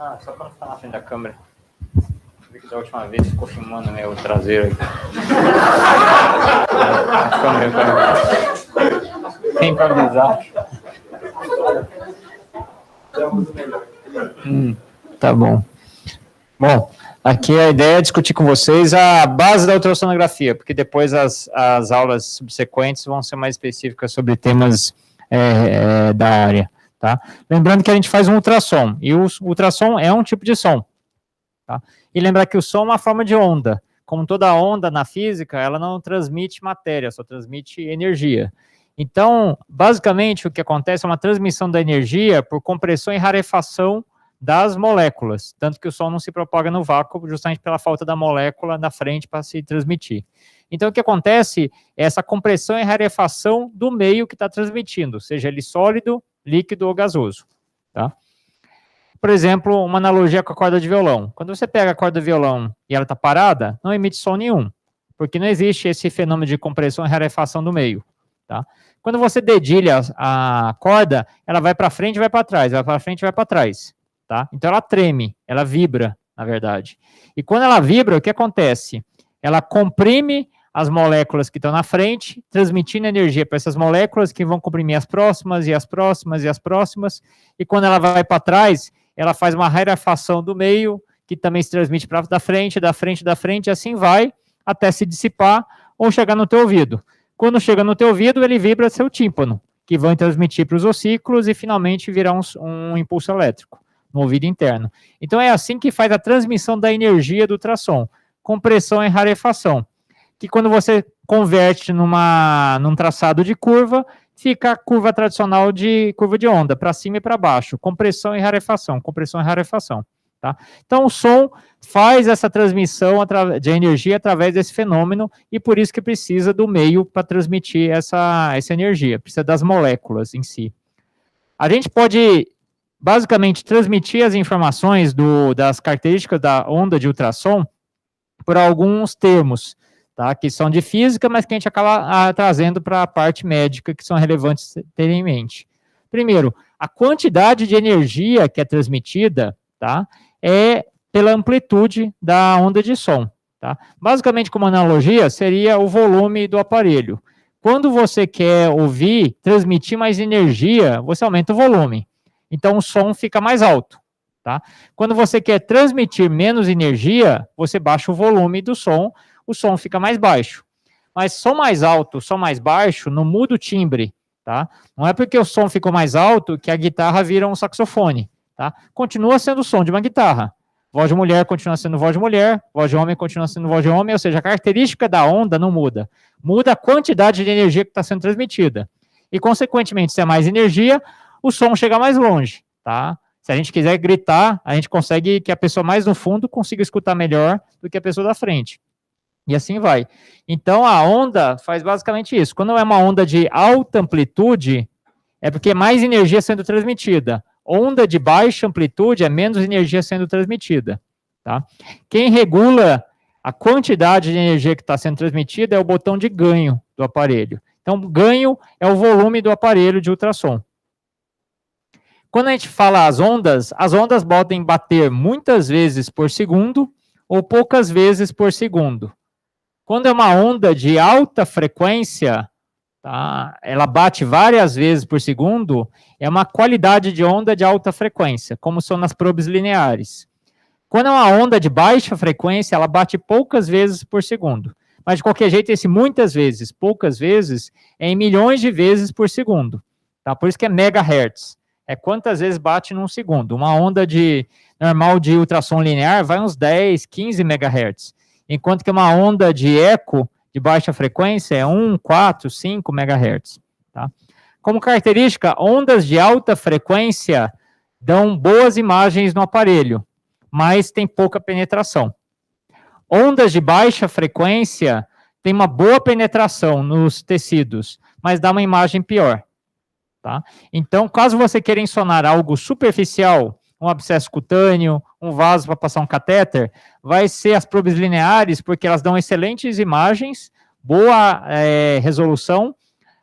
Ah, só para não ficar na frente da câmera. Vi que da última vez ficou filmando meu traseiro aqui. Tem para avisar. Tá bom. Bom, aqui a ideia é discutir com vocês a base da ultrassonografia, porque depois as aulas subsequentes vão ser mais específicas sobre temas da área, tá? Lembrando que a gente faz um ultrassom, e o ultrassom é um tipo de som, tá? E lembrar que o som é uma forma de onda. Como toda onda na física, ela não transmite matéria, só transmite energia. Então, basicamente, o que acontece é uma transmissão da energia por compressão e rarefação das moléculas, tanto que o som não se propaga no vácuo, justamente pela falta da molécula na frente para se transmitir. Então, o que acontece é essa compressão e rarefação do meio que está transmitindo, seja ele sólido, líquido ou gasoso, tá? Por exemplo, uma analogia com a corda de violão. Quando você pega a corda de violão e ela está parada, não emite som nenhum, porque não existe esse fenômeno de compressão e rarefação do meio, tá? Quando você dedilha a corda, ela vai para frente e vai para trás, vai para frente e vai para trás. Tá? Então ela treme, ela vibra, na verdade. E quando ela vibra, o que acontece? Ela comprime as moléculas que estão na frente, transmitindo energia para essas moléculas que vão comprimir as próximas, e as próximas, e as próximas. E quando ela vai para trás, ela faz uma rarefação do meio, que também se transmite para da frente, da frente, da frente, e assim vai, até se dissipar ou chegar no teu ouvido. Quando chega no teu ouvido, ele vibra seu tímpano, que vão transmitir para os ossículos e finalmente virar um impulso elétrico no ouvido interno. Então é assim que faz a transmissão da energia do ultrassom, compressão e rarefação, que quando você converte num traçado de curva, fica a curva tradicional de curva de onda, para cima e para baixo, compressão e rarefação, tá? Então o som faz essa transmissão de energia através desse fenômeno, e por isso que precisa do meio para transmitir essa energia, precisa das moléculas em si. A gente pode basicamente transmitir as informações das características da onda de ultrassom por alguns termos, tá, que são de física, mas que a gente acaba trazendo para a parte médica, que são relevantes terem em mente. Primeiro, a quantidade de energia que é transmitida, tá, é pela amplitude da onda de som. Tá? Basicamente, como analogia, seria o volume do aparelho. Quando você quer ouvir, transmitir mais energia, você aumenta o volume. Então, o som fica mais alto, tá? Quando você quer transmitir menos energia, você baixa o volume do som, o som fica mais baixo. Mas som mais alto, som mais baixo, não muda o timbre, tá? Não é porque o som ficou mais alto que a guitarra vira um saxofone, tá? Continua sendo o som de uma guitarra. Voz de mulher continua sendo voz de mulher, voz de homem continua sendo voz de homem, ou seja, a característica da onda não muda. Muda a quantidade de energia que está sendo transmitida. E, consequentemente, se é mais energia, o som chega mais longe, tá? Se a gente quiser gritar, a gente consegue que a pessoa mais no fundo consiga escutar melhor do que a pessoa da frente. E assim vai. Então, a onda faz basicamente isso. Quando é uma onda de alta amplitude, é porque é mais energia sendo transmitida. Onda de baixa amplitude é menos energia sendo transmitida, tá? Quem regula a quantidade de energia que está sendo transmitida é o botão de ganho do aparelho. Então, ganho é o volume do aparelho de ultrassom. Quando a gente fala as ondas podem bater muitas vezes por segundo ou poucas vezes por segundo. Quando é uma onda de alta frequência, tá, ela bate várias vezes por segundo, é uma qualidade de onda de alta frequência, como são nas probes lineares. Quando é uma onda de baixa frequência, ela bate poucas vezes por segundo. Mas, de qualquer jeito, esse muitas vezes, poucas vezes, é em milhões de vezes por segundo. Tá? Por isso que é megahertz. É quantas vezes bate num segundo. Uma onda normal de ultrassom linear vai uns 10, 15 megahertz. Enquanto que uma onda de eco de baixa frequência é 1, 4, 5 megahertz. Tá? Como característica, ondas de alta frequência dão boas imagens no aparelho, mas tem pouca penetração. Ondas de baixa frequência têm uma boa penetração nos tecidos, mas dá uma imagem pior. Tá? Então, caso você queira ensonar algo superficial, um abscesso cutâneo, um vaso para passar um catéter, vai ser as probes lineares, porque elas dão excelentes imagens, boa resolução,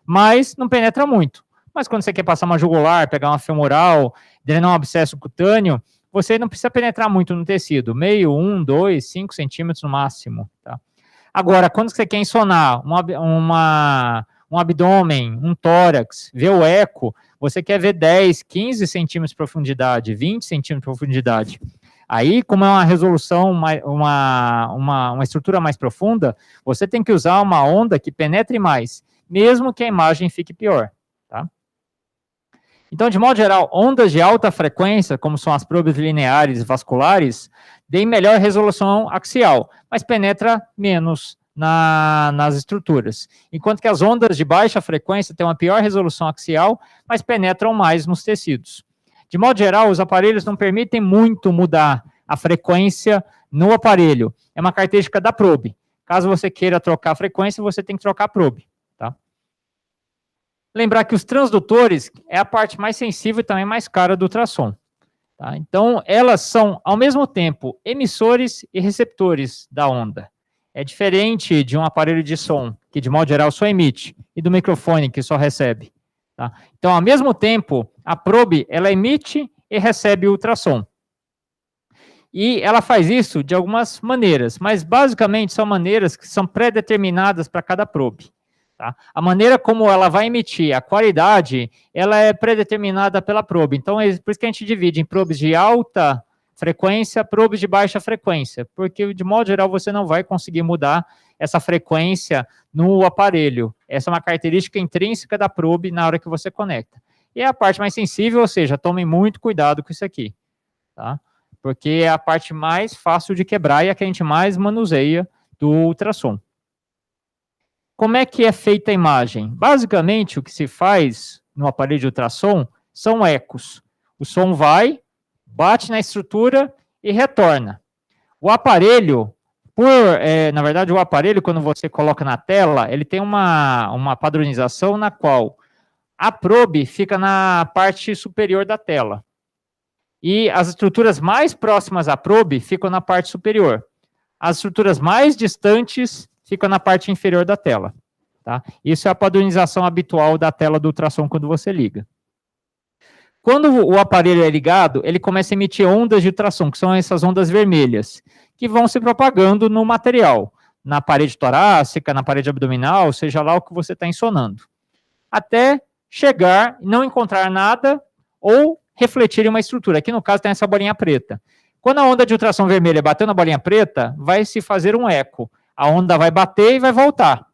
mas não penetra muito. Mas quando você quer passar uma jugular, pegar uma femoral, drenar um abscesso cutâneo, você não precisa penetrar muito no tecido, meio, 1, 2, 5 centímetros no máximo, tá? Agora, quando você quer ensonar um abdômen, um tórax, ver o eco, você quer ver 10, 15 centímetros de profundidade, 20 centímetros de profundidade. Aí, como é uma resolução, uma estrutura mais profunda, você tem que usar uma onda que penetre mais, mesmo que a imagem fique pior, tá? Então, de modo geral, ondas de alta frequência, como são as probes lineares e vasculares, têm melhor resolução axial, mas penetra menos nas estruturas. Enquanto que as ondas de baixa frequência têm uma pior resolução axial, mas penetram mais nos tecidos. De modo geral, os aparelhos não permitem muito mudar a frequência no aparelho. É uma característica da probe. Caso você queira trocar a frequência, você tem que trocar a probe, tá? Lembrar que os transdutores é a parte mais sensível e também mais cara do ultrassom, tá? Então, elas são, ao mesmo tempo, emissores e receptores da onda. É diferente de um aparelho de som, que de modo geral só emite, e do microfone, que só recebe, tá? Então, ao mesmo tempo, a probe, ela emite e recebe o ultrassom. E ela faz isso de algumas maneiras, mas basicamente são maneiras que são pré-determinadas para cada probe. Tá? A maneira como ela vai emitir, a qualidade, ela é predeterminada pela probe. Então, é por isso que a gente divide em probes de alta frequência, probes de baixa frequência, porque, de modo geral, você não vai conseguir mudar essa frequência no aparelho. Essa é uma característica intrínseca da probe na hora que você conecta. E a parte mais sensível, ou seja, tomem muito cuidado com isso aqui, tá? Porque é a parte mais fácil de quebrar e a que a gente mais manuseia do ultrassom. Como é que é feita a imagem? Basicamente, o que se faz no aparelho de ultrassom são ecos. O som vai, bate na estrutura e retorna. O aparelho, na verdade, o aparelho, quando você coloca na tela, ele tem uma padronização na qual a probe fica na parte superior da tela. E as estruturas mais próximas à probe ficam na parte superior. As estruturas mais distantes ficam na parte inferior da tela, tá? Isso é a padronização habitual da tela do ultrassom quando você liga. Quando o aparelho é ligado, ele começa a emitir ondas de ultrassom, que são essas ondas vermelhas, que vão se propagando no material, na parede torácica, na parede abdominal, seja lá o que você está ensonando, até chegar e não encontrar nada ou refletir em uma estrutura. Aqui no caso tem essa bolinha preta. Quando a onda de ultrassom vermelha bater na bolinha preta, vai se fazer um eco. A onda vai bater e vai voltar.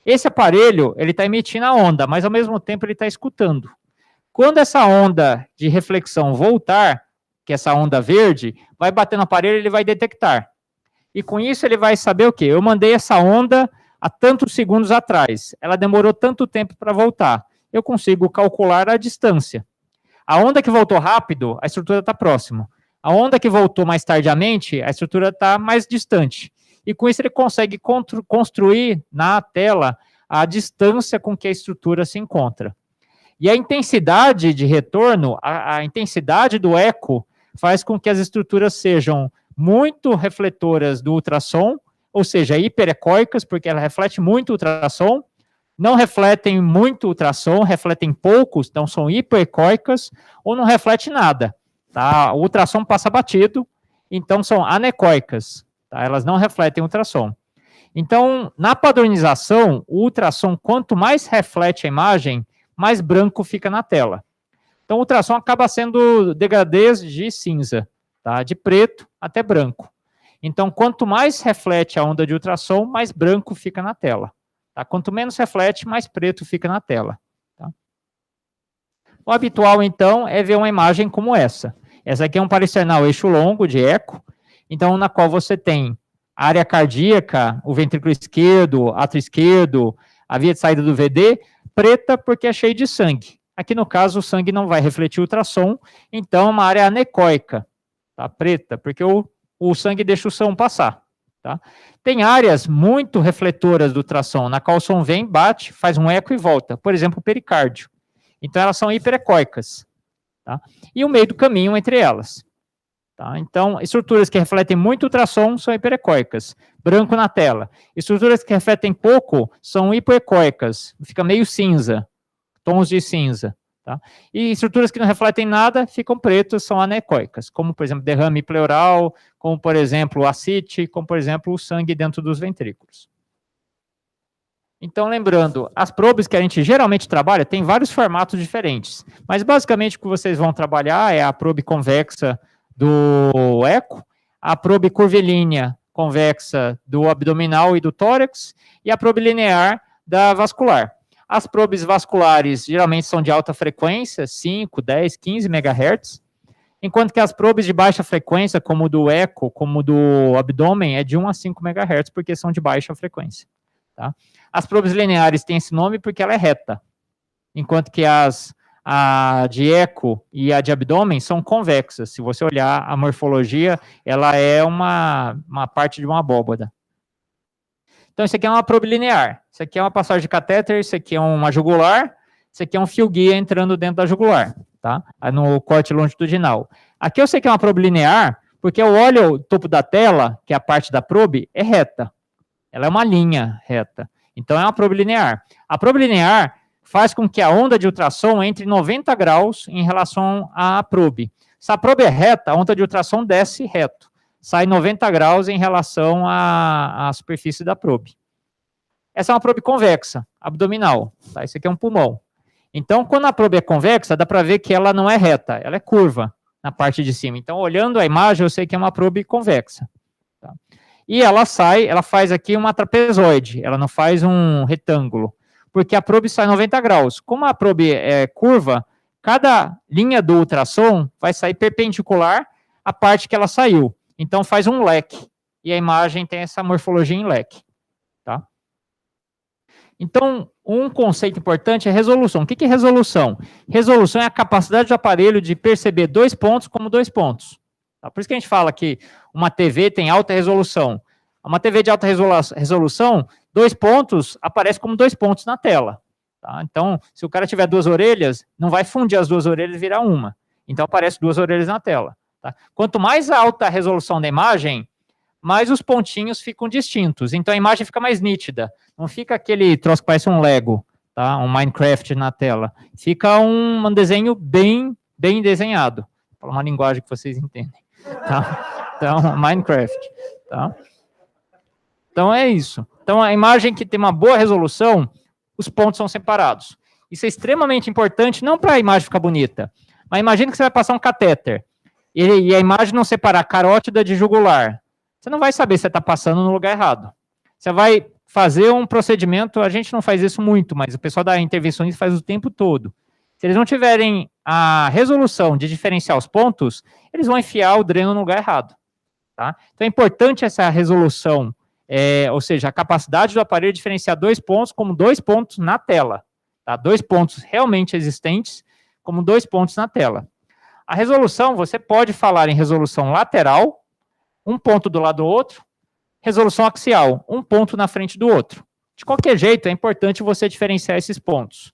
Esse aparelho, ele está emitindo a onda, mas ao mesmo tempo ele está escutando. Quando essa onda de reflexão voltar, que é essa onda verde, vai bater no aparelho, ele vai detectar. E com isso ele vai saber o quê? Eu mandei essa onda há tantos segundos atrás. Ela demorou tanto tempo para voltar. Eu consigo calcular a distância. A onda que voltou rápido, a estrutura está próxima. A onda que voltou mais tardiamente, a estrutura está mais distante. E com isso ele consegue construir na tela a distância com que a estrutura se encontra. E a intensidade de retorno, a intensidade do eco, faz com que as estruturas sejam muito refletoras do ultrassom, ou seja, hiperecóicas, porque ela reflete muito ultrassom, não refletem muito ultrassom, refletem poucos, então são hipoecóicas, ou não reflete nada. Tá? O ultrassom passa batido, então são anecoicas. Tá? Elas não refletem ultrassom. Então, na padronização, o ultrassom, quanto mais reflete a imagem, mais branco fica na tela. Então, o ultrassom acaba sendo degradês de cinza, tá? De preto até branco. Então, quanto mais reflete a onda de ultrassom, mais branco fica na tela. Tá? Quanto menos reflete, mais preto fica na tela. Tá? O habitual, então, é ver uma imagem como essa. Essa aqui é um parasternal eixo longo de eco, então, na qual você tem a área cardíaca, o ventrículo esquerdo, átrio esquerdo, a via de saída do VD, preta porque é cheio de sangue. Aqui, no caso, o sangue não vai refletir ultrassom, então é uma área anecoica, tá? Preta, porque o sangue deixa o som passar. Tá? Tem áreas muito refletoras do ultrassom, na qual o som vem, bate, faz um eco e volta. Por exemplo, o pericárdio. Então, elas são hiperecóicas. Tá? E o meio do caminho entre elas. Tá? Então, estruturas que refletem muito ultrassom são hiperecóicas. Branco na tela. Estruturas que refletem pouco são hipoecóicas. Fica meio cinza. Tons de cinza. Tá? E estruturas que não refletem nada, ficam pretas, são anecoicas, como, por exemplo, derrame pleural, como, por exemplo, ascite, como, por exemplo, o sangue dentro dos ventrículos. Então, lembrando, as probes que a gente geralmente trabalha tem vários formatos diferentes, mas basicamente o que vocês vão trabalhar é a probe convexa do eco, a probe curvilínea convexa do abdominal e do tórax, e a probe linear da vascular. As probes vasculares geralmente são de alta frequência, 5, 10, 15 MHz, enquanto que as probes de baixa frequência, como o do eco, como o do abdômen, é de 1 a 5 MHz, porque são de baixa frequência. Tá? As probes lineares têm esse nome porque ela é reta, enquanto que a de eco e a de abdômen são convexas. Se você olhar a morfologia, ela é uma parte de uma abóbada. Então, isso aqui é uma probe linear. Isso aqui é uma passagem de catéter, isso aqui é uma jugular, isso aqui é um fio-guia entrando dentro da jugular, tá? No corte longitudinal. Aqui eu sei que é uma probe linear, porque eu olho o topo da tela, que é a parte da probe, é reta. Ela é uma linha reta. Então, é uma probe linear. A probe linear faz com que a onda de ultrassom entre 90 graus em relação à probe. Se a probe é reta, a onda de ultrassom desce reto. Sai 90 graus em relação à superfície da probe. Essa é uma probe convexa, abdominal. Tá? Esse aqui é um pulmão. Então, quando a probe é convexa, dá para ver que ela não é reta, ela é curva na parte de cima. Então, olhando a imagem, eu sei que é uma probe convexa. Tá? E ela faz aqui uma trapezoide, ela não faz um retângulo, porque a probe sai 90 graus. Como a probe é curva, cada linha do ultrassom vai sair perpendicular à parte que ela saiu. Então, faz um leque, e a imagem tem essa morfologia em leque. Tá? Então, um conceito importante é resolução. O que é resolução? Resolução é a capacidade do aparelho de perceber 2 pontos como 2 pontos. Tá? Por isso que a gente fala que uma TV tem alta resolução. Uma TV de alta resolução, 2 pontos aparece como 2 pontos na tela. Tá? Então, se o cara tiver 2 orelhas, não vai fundir as 2 orelhas e virar uma. Então, aparece 2 orelhas na tela. Tá? Quanto mais alta a resolução da imagem, mais os pontinhos ficam distintos. Então, a imagem fica mais nítida. Não fica aquele troço que parece um Lego, tá? Um Minecraft na tela. Fica um desenho bem desenhado. Vou falar uma linguagem que vocês entendem. Tá? Então, Minecraft. Tá? Então, é isso. Então, a imagem que tem uma boa resolução, os pontos são separados. Isso é extremamente importante, não para a imagem ficar bonita, mas imagina que você vai passar um catéter. E a imagem não separar carótida de jugular, você não vai saber se você está passando no lugar errado. Você vai fazer um procedimento, a gente não faz isso muito, mas o pessoal da intervenção faz o tempo todo. Se eles não tiverem a resolução de diferenciar os pontos, eles vão enfiar o dreno no lugar errado. Tá? Então é importante essa resolução, ou seja, a capacidade do aparelho de diferenciar 2 pontos como 2 pontos na tela. Tá? 2 pontos realmente existentes como 2 pontos na tela. A resolução, você pode falar em resolução lateral, um ponto do lado do outro, resolução axial, um ponto na frente do outro. De qualquer jeito, é importante você diferenciar esses pontos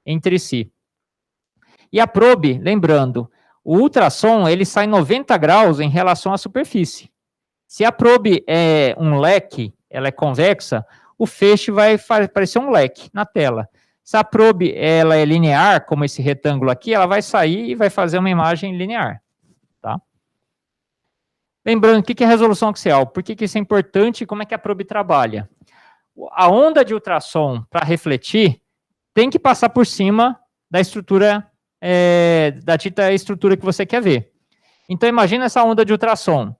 entre si. E a probe, lembrando, o ultrassom, ele sai 90 graus em relação à superfície. Se a probe é um leque, ela é convexa, o feixe vai parecer um leque na tela. Se a probe ela é linear, como esse retângulo aqui, ela vai sair e vai fazer uma imagem linear. Tá? Lembrando, o que é resolução axial? Por que isso é importante e como é que a probe trabalha? A onda de ultrassom, para refletir, tem que passar por cima da estrutura, da dita estrutura que você quer ver. Então, imagina essa onda de ultrassom.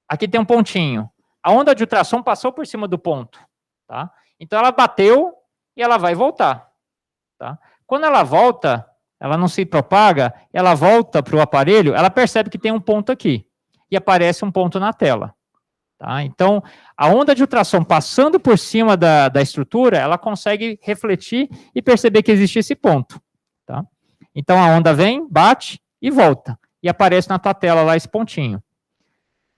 Aqui tem um pontinho. A onda de ultrassom passou por cima do ponto. Tá? Então, ela bateu e ela vai voltar. Tá? Quando ela volta, ela não se propaga, ela volta para o aparelho, ela percebe que tem um ponto aqui. E aparece um ponto na tela. Tá? Então, a onda de ultrassom passando por cima da estrutura, ela consegue refletir e perceber que existe esse ponto. Tá? Então, a onda vem, bate e volta. E aparece na tua tela lá esse pontinho.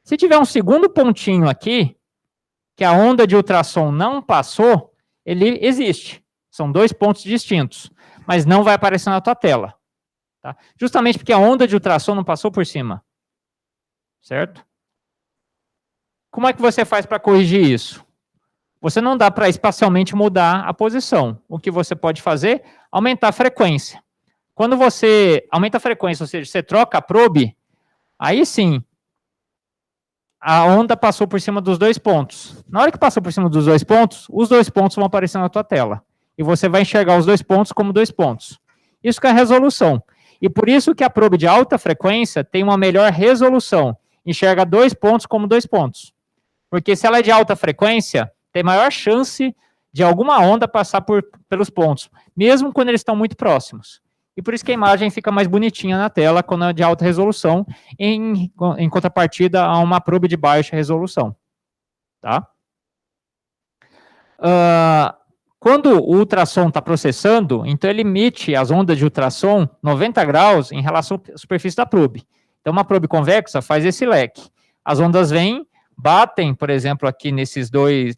Se tiver um segundo pontinho aqui, que a onda de ultrassom não passou, ele existe. São 2 pontos distintos, mas não vai aparecer na tua tela. Tá? Justamente porque a onda de ultrassom não passou por cima. Certo? Como é que você faz para corrigir isso? Você não dá para espacialmente mudar a posição. O que você pode fazer? Aumentar a frequência. Quando você aumenta a frequência, ou seja, você troca a probe, aí sim, a onda passou por cima dos 2 pontos. Na hora que passou por cima dos 2 pontos, os 2 pontos vão aparecer na tua tela. E você vai enxergar os 2 pontos como 2 pontos. Isso que é a resolução. E por isso que a probe de alta frequência tem uma melhor resolução. Enxerga 2 pontos como 2 pontos. Porque se ela é de alta frequência, tem maior chance de alguma onda passar pelos pontos, mesmo quando eles estão muito próximos. E por isso que a imagem fica mais bonitinha na tela quando é de alta resolução, em contrapartida a uma probe de baixa resolução. Tá? Quando o ultrassom está processando, então ele emite as ondas de ultrassom 90 graus em relação à superfície da probe. Então uma probe convexa faz esse leque. As ondas vêm, batem, por exemplo, aqui desses dois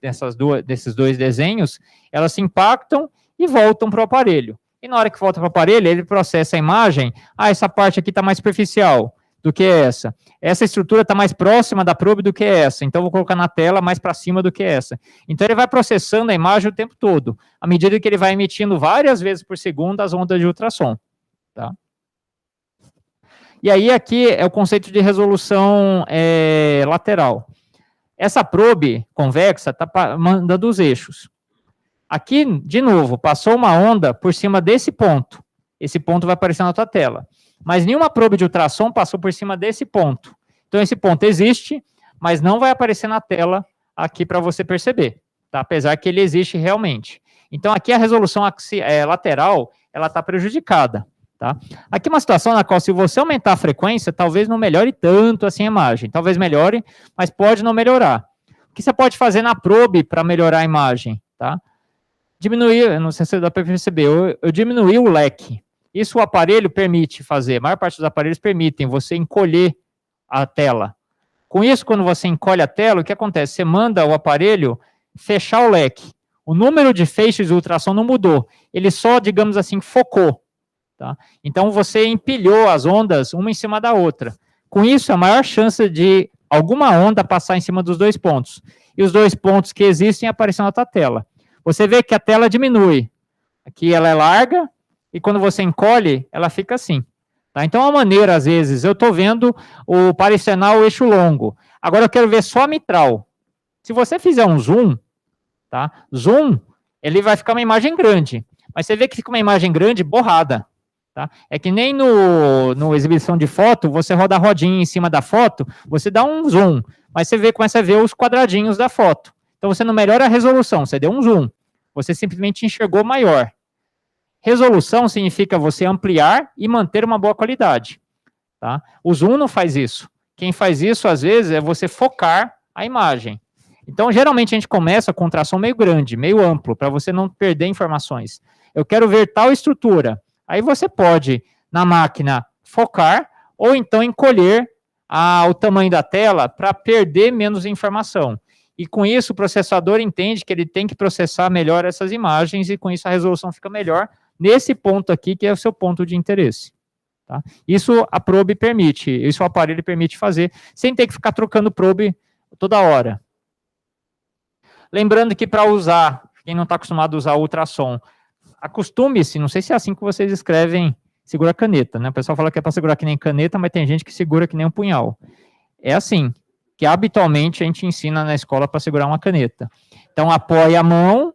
desenhos, elas se impactam e voltam para o aparelho. E na hora que volta para o aparelho, ele processa a imagem, essa parte aqui está mais superficial do que essa. Essa estrutura está mais próxima da probe do que essa, então vou colocar na tela mais para cima do que essa. Então ele vai processando a imagem o tempo todo, à medida que ele vai emitindo várias vezes por segundo as ondas de ultrassom. Tá? E aí aqui é o conceito de resolução lateral. Essa probe convexa está mandando os eixos. Aqui, de novo, passou uma onda por cima desse ponto. Esse ponto vai aparecer na tua tela. Mas nenhuma probe de ultrassom passou por cima desse ponto. Então, esse ponto existe, mas não vai aparecer na tela aqui para você perceber, tá? Apesar que ele existe realmente. Então, aqui a resolução lateral, ela está prejudicada. Tá? Aqui uma situação na qual, se você aumentar a frequência, talvez não melhore tanto assim a imagem. Talvez melhore, mas pode não melhorar. O que você pode fazer na probe para melhorar a imagem? Tá? Diminuir, não sei se dá para perceber, eu diminuí o leque. Isso o aparelho permite fazer, a maior parte dos aparelhos permitem você encolher a tela. Com isso, quando você encolhe a tela, o que acontece? Você manda o aparelho fechar o leque. O número de feixes de ultrassom não mudou, ele só, digamos assim, focou. Tá? Então, você empilhou as ondas uma em cima da outra. Com isso, a maior chance de alguma onda passar em cima dos 2 pontos. E os 2 pontos que existem aparecem na tua tela. Você vê que a tela diminui. Aqui ela é larga, e quando você encolhe, ela fica assim. Tá? Então, a maneira, às vezes, eu estou vendo o paristernal, o eixo longo. Agora, eu quero ver só a mitral. Se você fizer um zoom, tá? Zoom, ele vai ficar uma imagem grande. Mas você vê que fica uma imagem grande borrada. Tá? É que nem no exibição de foto, você roda a rodinha em cima da foto, você dá um zoom, mas você começa a ver os quadradinhos da foto. Então você não melhora a resolução, você deu um zoom, você simplesmente enxergou maior. Resolução significa você ampliar e manter uma boa qualidade. Tá? O zoom não faz isso. Quem faz isso, às vezes, é você focar a imagem. Então, geralmente, a gente começa com um ultrassom meio grande, meio amplo, para você não perder informações. Eu quero ver tal estrutura. Aí você pode, na máquina, focar, ou então encolher o tamanho da tela para perder menos informação. E com isso, o processador entende que ele tem que processar melhor essas imagens, e com isso a resolução fica melhor nesse ponto aqui, que é o seu ponto de interesse. Tá? Isso a probe permite, isso o aparelho permite fazer, sem ter que ficar trocando probe toda hora. Lembrando que para usar, quem não está acostumado a usar ultrassom, acostume-se, não sei se é assim que vocês escrevem, segura a caneta, né? O pessoal fala que é para segurar que nem caneta, mas tem gente que segura que nem um punhal. É assim, que habitualmente a gente ensina na escola para segurar uma caneta. Então, apoia a mão,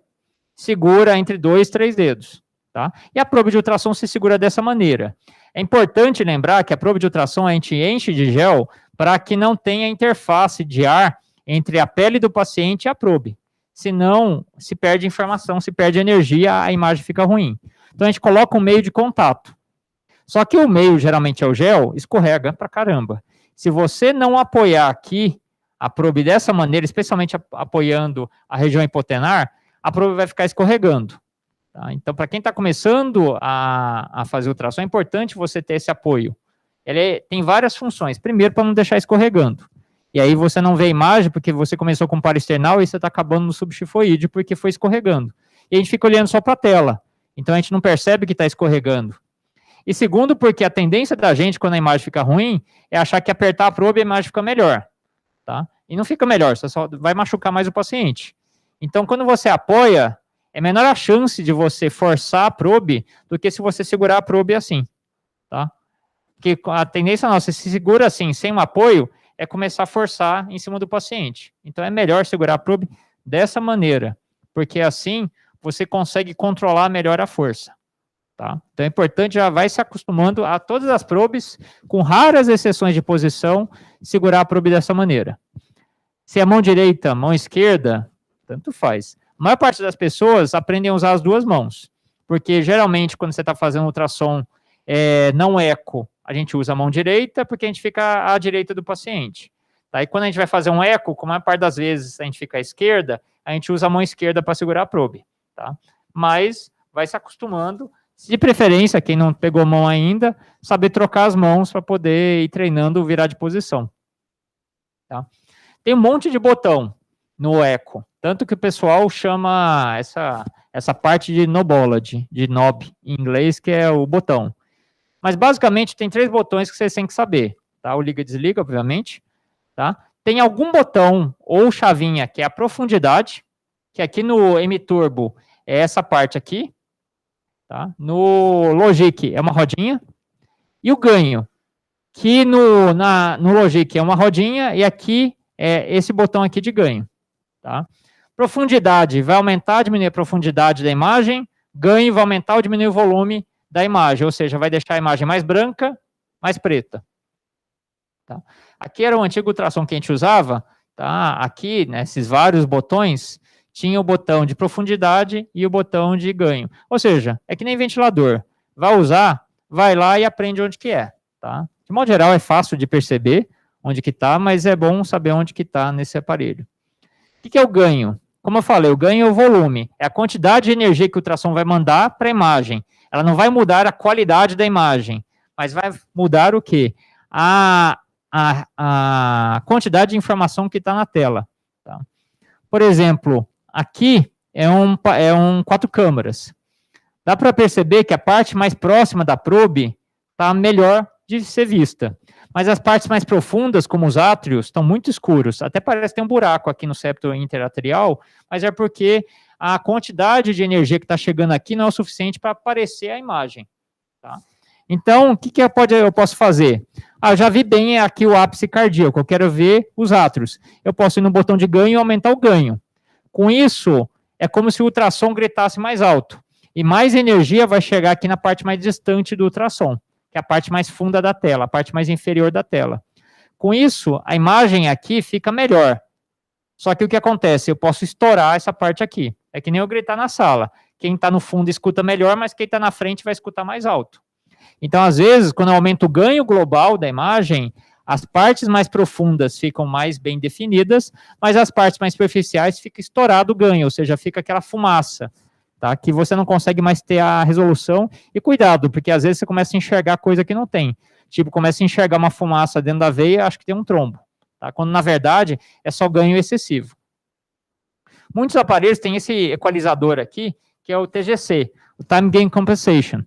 segura entre 2 e 3 dedos. Tá? E a probe de ultrassom se segura dessa maneira. É importante lembrar que a probe de ultrassom a gente enche de gel para que não tenha interface de ar entre a pele do paciente e a probe. Senão, se perde informação, se perde energia, a imagem fica ruim. Então, a gente coloca um meio de contato. Só que o meio, geralmente é o gel, escorrega pra caramba. Se você não apoiar aqui a probe dessa maneira, especialmente apoiando a região hipotenar, a probe vai ficar escorregando. Tá? Então, para quem está começando a fazer ultrassom, é importante você ter esse apoio. Ele tem várias funções. Primeiro, para não deixar escorregando. E aí você não vê a imagem, porque você começou com paristernal e você está acabando no subxifoide, porque foi escorregando. E a gente fica olhando só para a tela. Então, a gente não percebe que está escorregando. E segundo, porque a tendência da gente, quando a imagem fica ruim, é achar que apertar a probe a imagem fica melhor. Tá? E não fica melhor, você só vai machucar mais o paciente. Então, quando você apoia, é menor a chance de você forçar a probe do que se você segurar a probe assim, tá? Porque a tendência nossa, se segura assim, sem um apoio, é começar a forçar em cima do paciente. Então, é melhor segurar a probe dessa maneira, porque assim você consegue controlar melhor a força. Tá? Então, é importante, já vai se acostumando a todas as probes, com raras exceções de posição, segurar a probe dessa maneira. Se é mão direita, mão esquerda, tanto faz. A maior parte das pessoas aprendem a usar as duas mãos, porque geralmente quando você está fazendo ultrassom não eco, a gente usa a mão direita, porque a gente fica à direita do paciente. Tá? E quando a gente vai fazer um eco, como a maior parte das vezes a gente fica à esquerda, a gente usa a mão esquerda para segurar a probe. Tá? Mas vai se acostumando, de preferência, quem não pegou mão ainda, saber trocar as mãos para poder ir treinando virar de posição. Tá? Tem um monte de botão no eco, tanto que o pessoal chama essa parte de knobology, de knob em inglês, que é o botão. Mas basicamente tem 3 botões que vocês têm que saber, tá? O liga e desliga, obviamente, tá? Tem algum botão ou chavinha que é a profundidade, que aqui no M-Turbo é essa parte aqui, tá? No Logic é uma rodinha, e o ganho, que no Logic é uma rodinha, e aqui é esse botão aqui de ganho, tá? Profundidade vai aumentar, diminuir a profundidade da imagem, ganho vai aumentar ou diminuir o volume da imagem, ou seja, vai deixar a imagem mais branca, mais preta. Tá? Aqui era o antigo ultrassom que a gente usava, tá? Aqui, nesses vários botões, tinha o botão de profundidade e o botão de ganho. Ou seja, é que nem ventilador. Vai usar, vai lá e aprende onde que é. Tá? De modo geral, é fácil de perceber onde que está, mas é bom saber onde que está nesse aparelho. O que é o ganho? Como eu falei, o ganho é o volume, é a quantidade de energia que o ultrassom vai mandar para a imagem. Ela não vai mudar a qualidade da imagem, mas vai mudar o quê? A quantidade de informação que está na tela. Tá? Por exemplo, aqui é um 4 câmaras. Dá para perceber que a parte mais próxima da probe está melhor de ser vista. Mas as partes mais profundas, como os átrios, estão muito escuros. Até parece que tem um buraco aqui no septo interatrial, mas é porque a quantidade de energia que está chegando aqui não é o suficiente para aparecer a imagem. Tá? Então, o que eu posso fazer? Eu já vi bem aqui o ápice cardíaco, eu quero ver os átrios. Eu posso ir no botão de ganho e aumentar o ganho. Com isso, é como se o ultrassom gritasse mais alto. E mais energia vai chegar aqui na parte mais distante do ultrassom, que é a parte mais funda da tela, a parte mais inferior da tela. Com isso, a imagem aqui fica melhor. Só que o que acontece? Eu posso estourar essa parte aqui. É que nem eu gritar na sala. Quem está no fundo escuta melhor, mas quem está na frente vai escutar mais alto. Então, às vezes, quando eu aumento o ganho global da imagem, as partes mais profundas ficam mais bem definidas, mas as partes mais superficiais fica estourado o ganho, ou seja, fica aquela fumaça, tá? Que você não consegue mais ter a resolução. E cuidado, porque às vezes você começa a enxergar coisa que não tem. Tipo, começa a enxergar uma fumaça dentro da veia, acho que tem um trombo. Tá? Quando, na verdade, é só ganho excessivo. Muitos aparelhos têm esse equalizador aqui, que é o TGC, o Time Gain Compensation.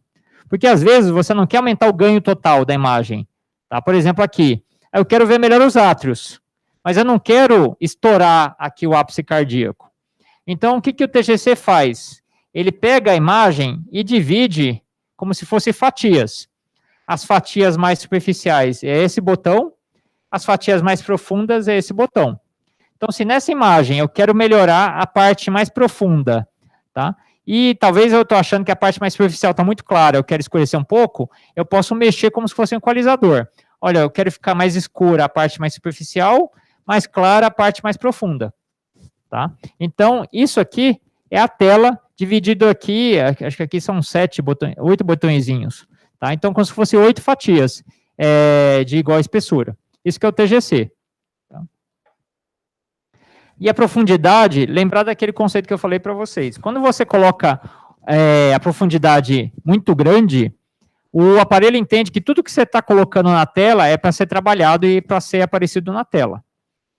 Porque, às vezes, você não quer aumentar o ganho total da imagem. Tá? Por exemplo, aqui, eu quero ver melhor os átrios, mas eu não quero estourar aqui o ápice cardíaco. Então, o que o TGC faz? Ele pega a imagem e divide como se fosse fatias. As fatias mais superficiais é esse botão, as fatias mais profundas é esse botão. Então, se nessa imagem eu quero melhorar a parte mais profunda, tá? E talvez eu estou achando que a parte mais superficial está muito clara, eu quero escurecer um pouco, eu posso mexer como se fosse um equalizador. Olha, eu quero ficar mais escura a parte mais superficial, mais clara a parte mais profunda. Tá? Então, isso aqui é a tela dividido aqui, acho que aqui são 8 botõezinhos. Tá? Então, como se fosse 8 fatias de igual espessura. Isso que é o TGC. Tá? E a profundidade, lembrar daquele conceito que eu falei para vocês. Quando você coloca a profundidade muito grande, o aparelho entende que tudo que você está colocando na tela é para ser trabalhado e para ser aparecido na tela.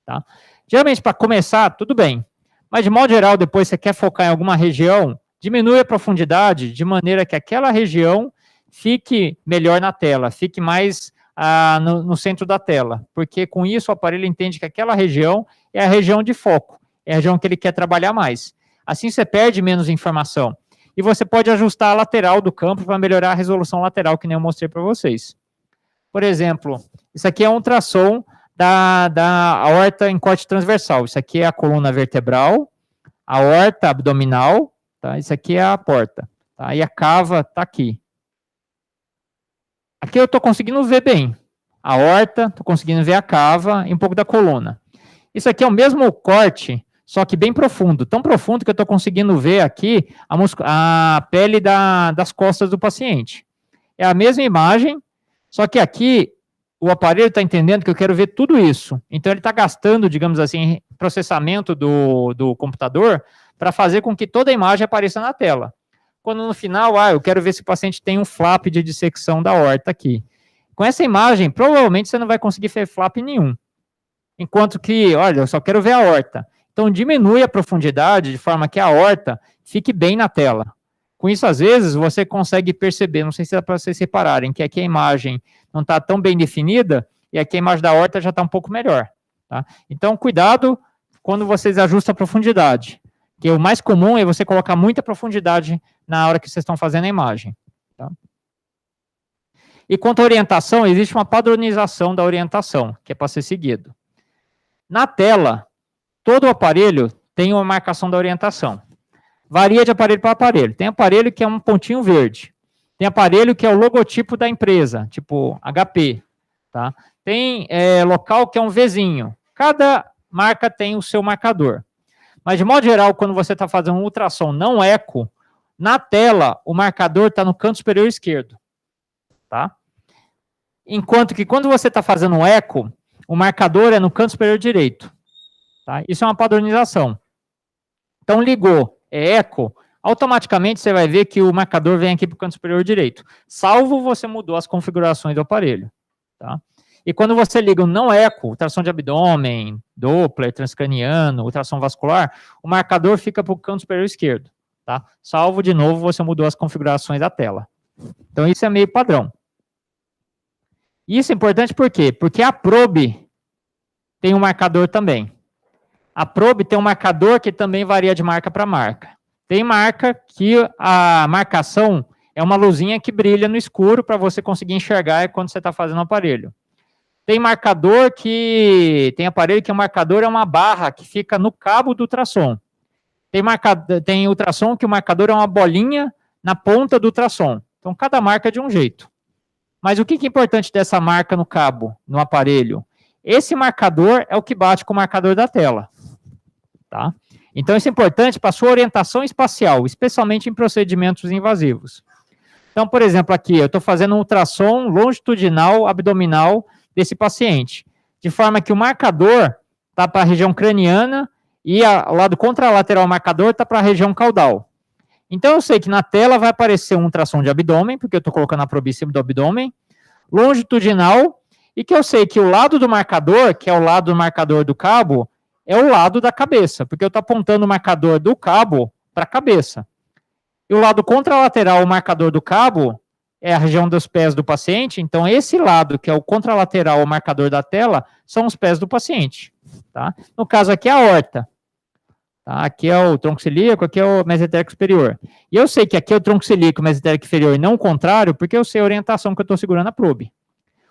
Tá? Geralmente, para começar, tudo bem. Mas, de modo geral, depois você quer focar em alguma região, diminui a profundidade de maneira que aquela região fique melhor na tela, fique mais no centro da tela. Porque, com isso, o aparelho entende que aquela região é a região de foco, é a região que ele quer trabalhar mais. Assim você perde menos informação. E você pode ajustar a lateral do campo para melhorar a resolução lateral, que nem eu mostrei para vocês. Por exemplo, isso aqui é um ultrassom da aorta em corte transversal. Isso aqui é a coluna vertebral, a aorta abdominal, tá? Isso aqui é a porta. Tá? E a cava está aqui. Aqui eu estou conseguindo ver bem a aorta, estou conseguindo ver a cava e um pouco da coluna. Isso aqui é o mesmo corte, só que bem profundo. Tão profundo que eu estou conseguindo ver aqui a pele das costas do paciente. É a mesma imagem, só que aqui o aparelho está entendendo que eu quero ver tudo isso. Então ele está gastando, digamos assim, processamento do computador para fazer com que toda a imagem apareça na tela. Quando no final, eu quero ver se o paciente tem um flap de dissecção da aorta aqui. Com essa imagem, provavelmente você não vai conseguir ver flap nenhum. Enquanto que, olha, eu só quero ver a aorta. Então diminui a profundidade de forma que a aorta fique bem na tela. Com isso, às vezes, você consegue perceber, não sei se dá para vocês separarem, que aqui a imagem não está tão bem definida e aqui a imagem da aorta já está um pouco melhor. Tá? Então, cuidado quando vocês ajustam a profundidade, que o mais comum é você colocar muita profundidade na hora que vocês estão fazendo a imagem. Tá? E quanto à orientação, existe uma padronização da orientação, que é para ser seguido. Na tela, todo o aparelho tem uma marcação da orientação. Varia de aparelho para aparelho. Tem aparelho que é um pontinho verde. Tem aparelho que é o logotipo da empresa, tipo HP. Tá? Tem local que é um Vzinho. Cada marca tem o seu marcador. Mas, de modo geral, quando você está fazendo um ultrassom não eco, na tela, o marcador está no canto superior esquerdo. Tá? Enquanto que quando você está fazendo um eco, o marcador é no canto superior direito. Tá? Isso é uma padronização. Então, ligou, é eco, automaticamente você vai ver que o marcador vem aqui para o canto superior direito, salvo você mudou as configurações do aparelho. Tá? E quando você liga o não eco, ultrassom de abdômen, Doppler, transcraniano, ultrassom vascular, o marcador fica para o canto superior esquerdo. Tá? Salvo, de novo, você mudou as configurações da tela. Então, isso é meio padrão. Isso é importante por quê? Porque a probe tem um marcador também. A probe tem um marcador que também varia de marca para marca. Tem marca que a marcação é uma luzinha que brilha no escuro para você conseguir enxergar quando você está fazendo o aparelho. Tem marcador tem aparelho que o marcador é uma barra que fica no cabo do ultrassom. Tem ultrassom que o marcador é uma bolinha na ponta do ultrassom. Então, cada marca é de um jeito. Mas o que é importante dessa marca no cabo, no aparelho? Esse marcador é o que bate com o marcador da tela. Tá? Então, isso é importante para a sua orientação espacial, especialmente em procedimentos invasivos. Então, por exemplo, aqui, eu estou fazendo um ultrassom longitudinal abdominal desse paciente, de forma que o marcador está para a região craniana e o lado contralateral marcador está para a região caudal. Então, eu sei que na tela vai aparecer um ultrassom de abdômen, porque eu estou colocando a probe em cima do abdômen, longitudinal, e que eu sei que o lado do marcador, que é o lado do marcador do cabo, é o lado da cabeça, porque eu estou apontando o marcador do cabo para a cabeça. E o lado contralateral, o marcador do cabo, é a região dos pés do paciente, então esse lado, que é o contralateral, o marcador da tela, são os pés do paciente. Tá? No caso aqui é a aorta. Tá? Aqui é o tronco celíaco, aqui é o mesentérico superior. E eu sei que aqui é o tronco celíaco, o mesentérico inferior, e não o contrário, porque eu sei a orientação que eu estou segurando a probe.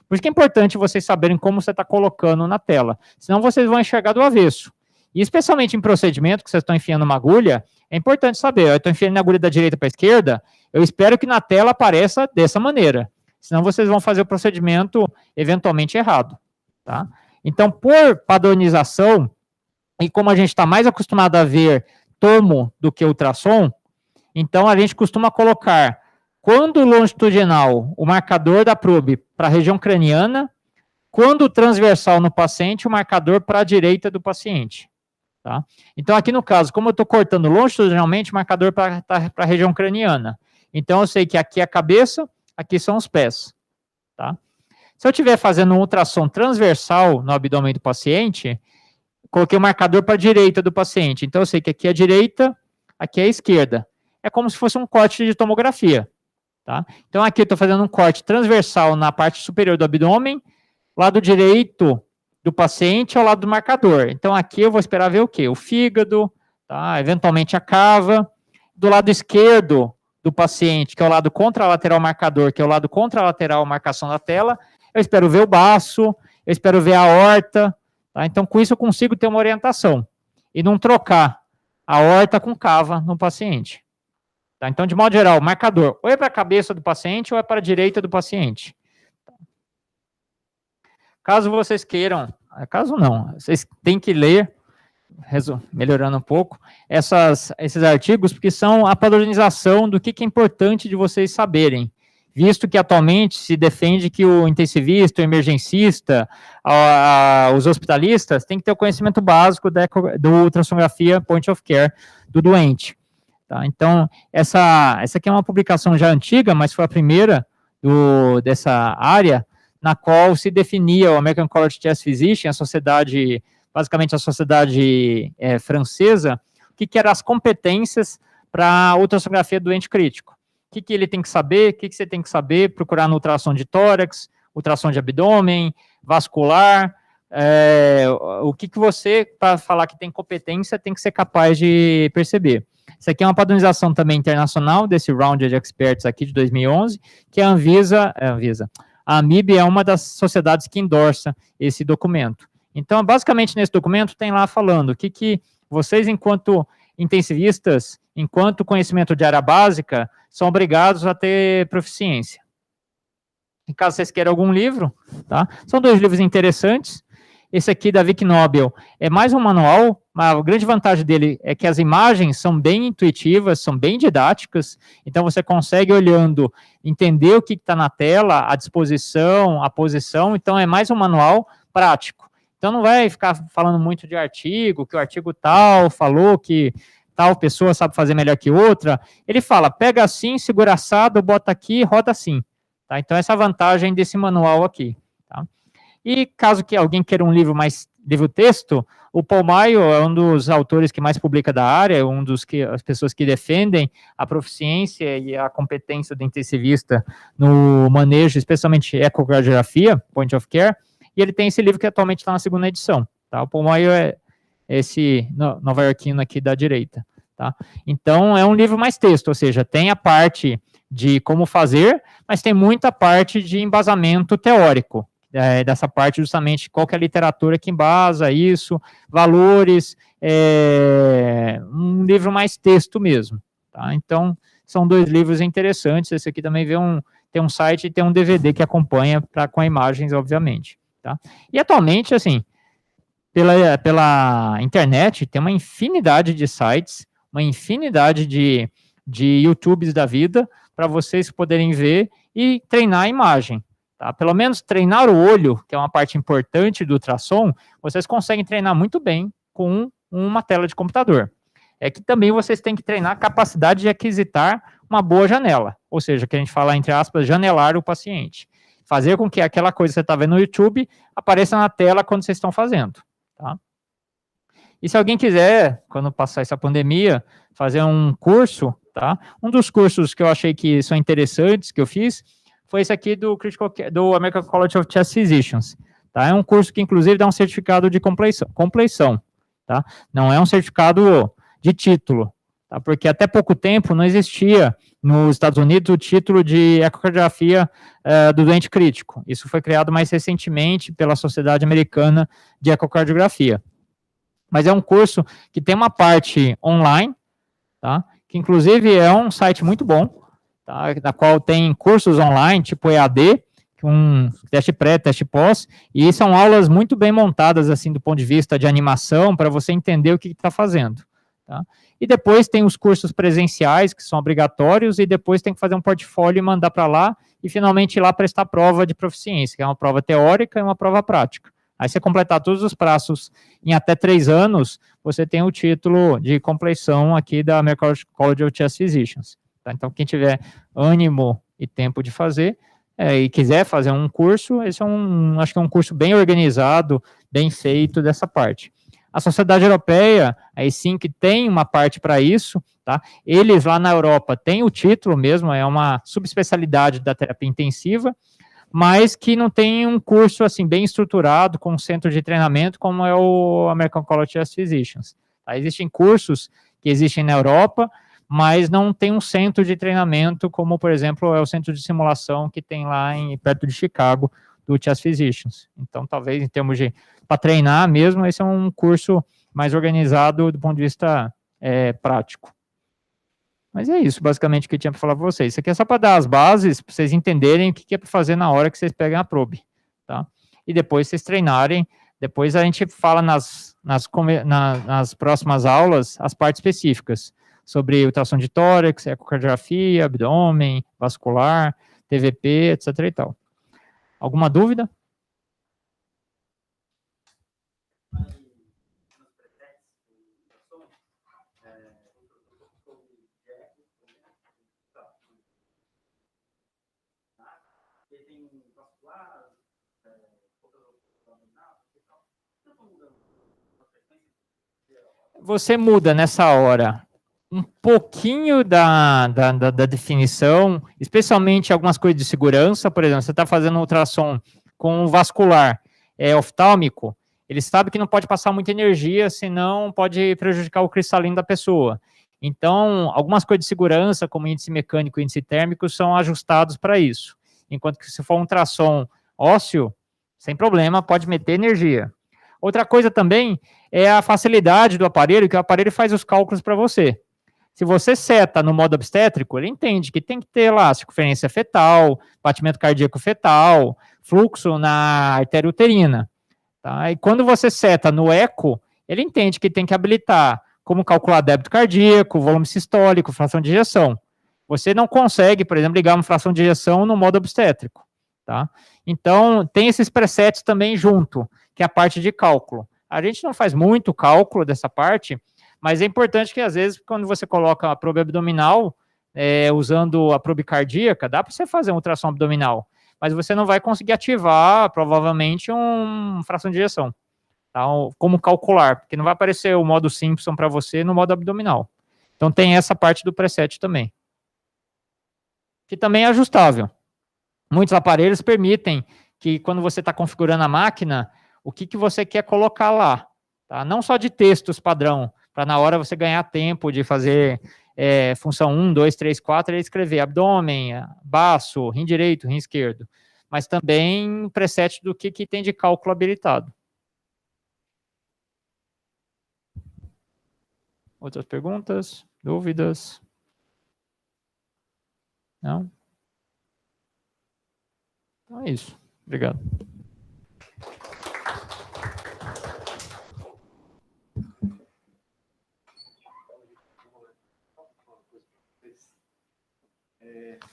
Por isso que é importante vocês saberem como você está colocando na tela, senão vocês vão enxergar do avesso. E especialmente em procedimento que vocês estão enfiando uma agulha, é importante saber, eu estou enfiando a agulha da direita para a esquerda, eu espero que na tela apareça dessa maneira, senão vocês vão fazer o procedimento eventualmente errado. Tá? Então, por padronização, e como a gente está mais acostumado a ver tomo do que ultrassom, então a gente costuma colocar, quando longitudinal, o marcador da probe para a região craniana, quando transversal no paciente, o marcador para a direita do paciente. Tá? Então, aqui no caso, como eu estou cortando longitudinalmente, o marcador para a região craniana. Então, eu sei que aqui é a cabeça, aqui são os pés. Tá? Se eu estiver fazendo um ultrassom transversal no abdômen do paciente, coloquei o marcador para a direita do paciente. Então, eu sei que aqui é a direita, aqui é a esquerda. É como se fosse um corte de tomografia. Tá? Então, aqui eu estou fazendo um corte transversal na parte superior do abdômen, lado direito do paciente ao lado do marcador. Então, aqui eu vou esperar ver o quê? O fígado, tá? Eventualmente a cava. Do lado esquerdo do paciente, que é o lado contralateral marcador, que é o lado contralateral marcação da tela, eu espero ver o baço, eu espero ver a aorta, tá? Então, com isso eu consigo ter uma orientação e não trocar a aorta com cava no paciente. Tá? Então, de modo geral, o marcador ou é para a cabeça do paciente ou é para a direita do paciente. Caso vocês queiram, caso não, vocês têm que ler, melhorando um pouco, esses artigos, porque são a padronização do que é importante de vocês saberem, visto que atualmente se defende que o intensivista, o emergencista, os hospitalistas têm que ter o conhecimento básico do ultrassonografia point of care do doente. Tá? Então, essa aqui é uma publicação já antiga, mas foi a primeira dessa área, na qual se definia o American College of Chest Physicians, a sociedade, basicamente a sociedade francesa, o que eram as competências para a ultrassonografia do doente crítico. O que ele tem que saber, o que você tem que saber, procurar no ultrassom de tórax, ultrassom de abdômen, vascular, o que você, para falar que tem competência, tem que ser capaz de perceber. Isso aqui é uma padronização também internacional, desse Round of Experts aqui de 2011, que a Anvisa, a AMIB é uma das sociedades que endorça esse documento. Então, basicamente, nesse documento tem lá falando o que vocês, enquanto intensivistas, enquanto conhecimento de área básica, são obrigados a ter proficiência. Em caso vocês queiram algum livro, tá? São 2 livros interessantes. Esse aqui, da Vic Nobel, é mais um manual, mas a grande vantagem dele é que as imagens são bem intuitivas, são bem didáticas, então você consegue, olhando, entender o que está na tela, a disposição, a posição, então é mais um manual prático. Então não vai ficar falando muito de artigo, que o artigo tal falou que tal pessoa sabe fazer melhor que outra. Ele fala, pega assim, segura assado, bota aqui, roda assim. Tá? Então essa é a vantagem desse manual aqui. Tá? E caso que alguém queira um livro mais livro-texto, o Paul Mayo é um dos autores que mais publica da área, as pessoas que defendem a proficiência e a competência do intensivista no manejo, especialmente ecocardiografia, point of care, e ele tem esse livro que atualmente está na 2ª edição. Tá? O Paul Mayo é esse nova-iorquino aqui da direita. Tá? Então, é um livro mais texto, ou seja, tem a parte de como fazer, mas tem muita parte de embasamento teórico, dessa parte justamente qual que é a literatura que embasa isso, valores, um livro mais texto mesmo. Tá? Então, são 2 livros interessantes. Esse aqui também tem um site e tem um DVD que acompanha com imagens, obviamente. Tá? E atualmente, assim, pela internet, tem uma infinidade de sites, uma infinidade de YouTubes da vida, para vocês poderem ver e treinar a imagem. Tá? Pelo menos treinar o olho, que é uma parte importante do ultrassom, vocês conseguem treinar muito bem com uma tela de computador. É que também vocês têm que treinar a capacidade de aquisitar uma boa janela, ou seja, que a gente fala, entre aspas, janelar o paciente. Fazer com que aquela coisa que você está vendo no YouTube apareça na tela quando vocês estão fazendo. Tá? E se alguém quiser, quando passar essa pandemia, fazer um curso, tá? Um dos cursos que eu achei que são interessantes, que eu fiz, foi esse aqui do American College of Chest Physicians. Tá? É um curso que, inclusive, dá um certificado de compleição. Tá? Não é um certificado de título, tá? Porque até pouco tempo não existia nos Estados Unidos o título de ecocardiografia do doente crítico. Isso foi criado mais recentemente pela Sociedade Americana de Ecocardiografia. Mas é um curso que tem uma parte online, tá? Que inclusive é um site muito bom, tá? Na qual tem cursos online, tipo EAD, um teste pré, teste pós, e são aulas muito bem montadas, assim, do ponto de vista de animação, para você entender o que está fazendo. Tá? E depois tem os cursos presenciais, que são obrigatórios, e depois tem que fazer um portfólio e mandar para lá, e finalmente ir lá prestar prova de proficiência, que é uma prova teórica e uma prova prática. Aí você completar todos os prazos em até 3 anos, você tem o título de compleição aqui da American College of Chest Physicians. Tá? Então, quem tiver ânimo e tempo de fazer, e quiser fazer um curso, esse acho que é um curso bem organizado, bem feito dessa parte. A Sociedade Europeia, aí sim que tem uma parte para isso, tá? Eles lá na Europa têm o título mesmo, é uma subespecialidade da terapia intensiva, mas que não tem um curso assim bem estruturado, com um centro de treinamento, como é o American College of Physicians. Tá? Existem cursos que existem na Europa, mas não tem um centro de treinamento, como, por exemplo, é o centro de simulação que tem lá perto de Chicago, do Chess Physicians. Então, talvez, em termos de, para treinar mesmo, esse é um curso mais organizado do ponto de vista prático. Mas é isso, basicamente, que eu tinha para falar para vocês. Isso aqui é só para dar as bases, para vocês entenderem o que é para fazer na hora que vocês pegam a probe, tá? E depois vocês treinarem, depois a gente fala nas próximas aulas as partes específicas, sobre ultrassom de tórax, ecocardiografia, abdômen, vascular, TVP, etc e tal. Alguma dúvida? Você muda nessa hora um pouquinho da definição, especialmente algumas coisas de segurança, por exemplo, você está fazendo um ultrassom com vascular oftálmico, ele sabe que não pode passar muita energia, senão pode prejudicar o cristalino da pessoa. Então, algumas coisas de segurança, como índice mecânico e índice térmico, são ajustados para isso. Enquanto que se for um ultrassom ósseo, sem problema, pode meter energia. Outra coisa também é a facilidade do aparelho, que o aparelho faz os cálculos para você. Se você seta no modo obstétrico, ele entende que tem que ter lá circunferência fetal, batimento cardíaco fetal, fluxo na artéria uterina. Tá? E quando você seta no eco, ele entende que tem que habilitar como calcular débito cardíaco, volume sistólico, fração de ejeção. Você não consegue, por exemplo, ligar uma fração de ejeção no modo obstétrico. Tá? Então, tem esses presets também junto, que é a parte de cálculo. A gente não faz muito cálculo dessa parte, mas é importante que, às vezes, quando você coloca a probe abdominal, usando a probe cardíaca, dá para você fazer um ultrassom abdominal, mas você não vai conseguir ativar, provavelmente, uma fração de ejeção. Tá? Como calcular, porque não vai aparecer o modo Simpson para você no modo abdominal. Então, tem essa parte do preset também, que também é ajustável. Muitos aparelhos permitem que, quando você está configurando a máquina, o que você quer colocar lá. Tá? Não só de textos padrão, para na hora você ganhar tempo de fazer função 1, 2, 3, 4, e escrever abdômen, baço, rim direito, rim esquerdo. Mas também preset do que tem de cálculo habilitado. Outras perguntas? Dúvidas? Não? Então é isso. Obrigado.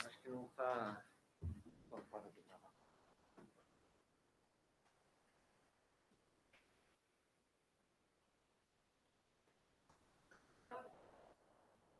Acho que não está